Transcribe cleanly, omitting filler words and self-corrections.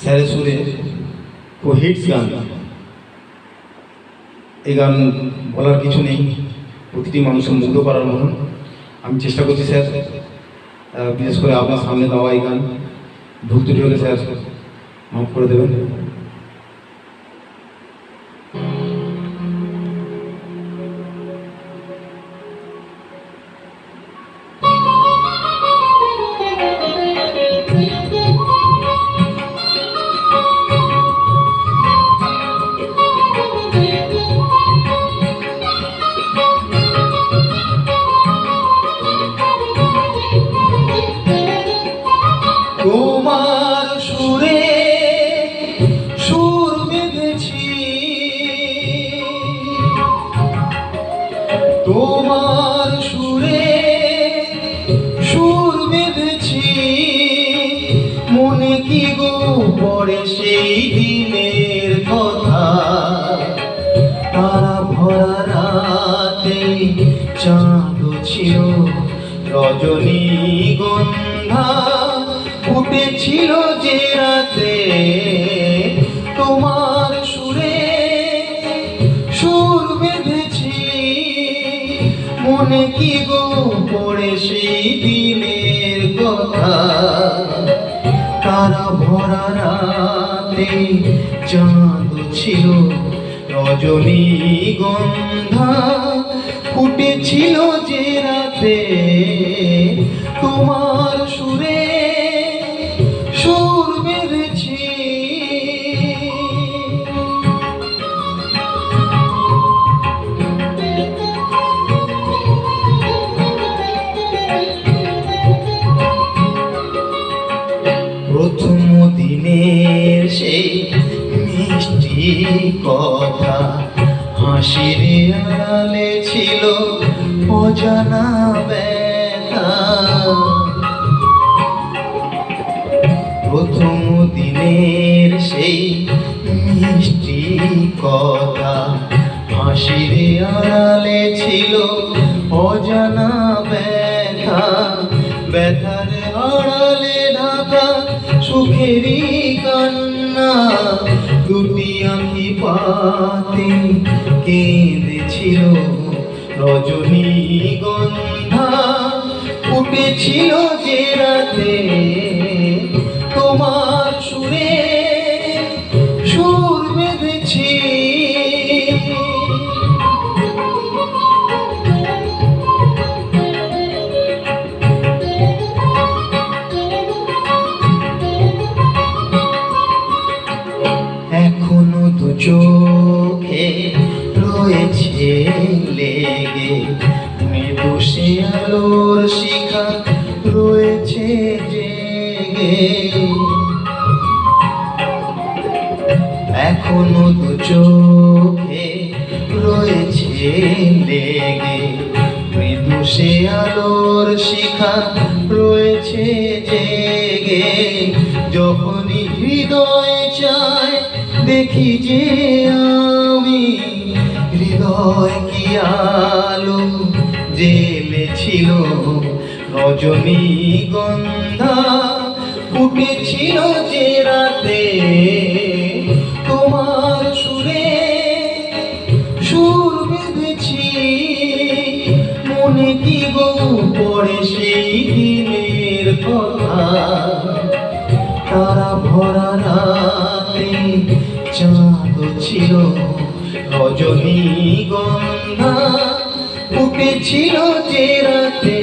স্যারের সুরে খুব হিটস গান। এই গান বলার কিছু নেই, প্রতিটি মানুষের মুগ্ধ করার মতন। আমি চেষ্টা করছি স্যার, বিশেষ করে আপনার সামনে দেওয়া এই গান ভুল ত্রুটি হলে স্যার মাফ করে দেবেন। তোমার সুরে সুর বেঁধেছি, তোমার সুরে সুর বেঁধেছি, মনে কি গো পড়ে সেই দিনের কথা। তারা ভরা রাতে চাঁদ ছিল রজনীগন্ধা, ফুটেছিল যে রাতে তোমার সুরে সুর বেঁধেছি, মনে কি গো পড়ে সেই দিনের কথা। তারা ভরা রাতে চাঁদ ছিল রজনীগন্ধা, ফুটেছিল যে রাতে তোমার সুরে সুর বেঁধেছি। প্রথম দিনের সেই মিষ্টি কথা, হাসির আড়ালে ছিল অজানা ব্যথা। প্রথম দিনের সেই মিষ্টি কথা, হাসির আড়ালে ছিল অজানা ব্যথা। ব্যথার আড়ালে ঢাকা সুখেরই কান্না, দুটি আঁখি পাতে কেঁদেছিল রজনীগন্ধা, ফুটেছিল যে রাতে তোমার সুরে সুর বেঁধেছি। এখনো দু চোখে রয়েছে লেগে, মৃদু সে আলোর শিখা রয়েছে জেগে। এখনো দু চোখে রয়েছে লেগে, মৃদু সে আলোর শিখা রয়েছে জেগে। যখনই হৃদয় চায় দেখি যে আমি, হৃদয় কি আলো জ্বেলেছিল রজনীগন্ধা, ফুটেছিল যে রাতে তোমার সুরে সুর বেঁধেছি। মনে কি গো পড়ে সেই দিনের কথা। তারা ভরা রাতে চাঁদ ছিল রজনীগন্ধা, ফুটেছিল যে রাতে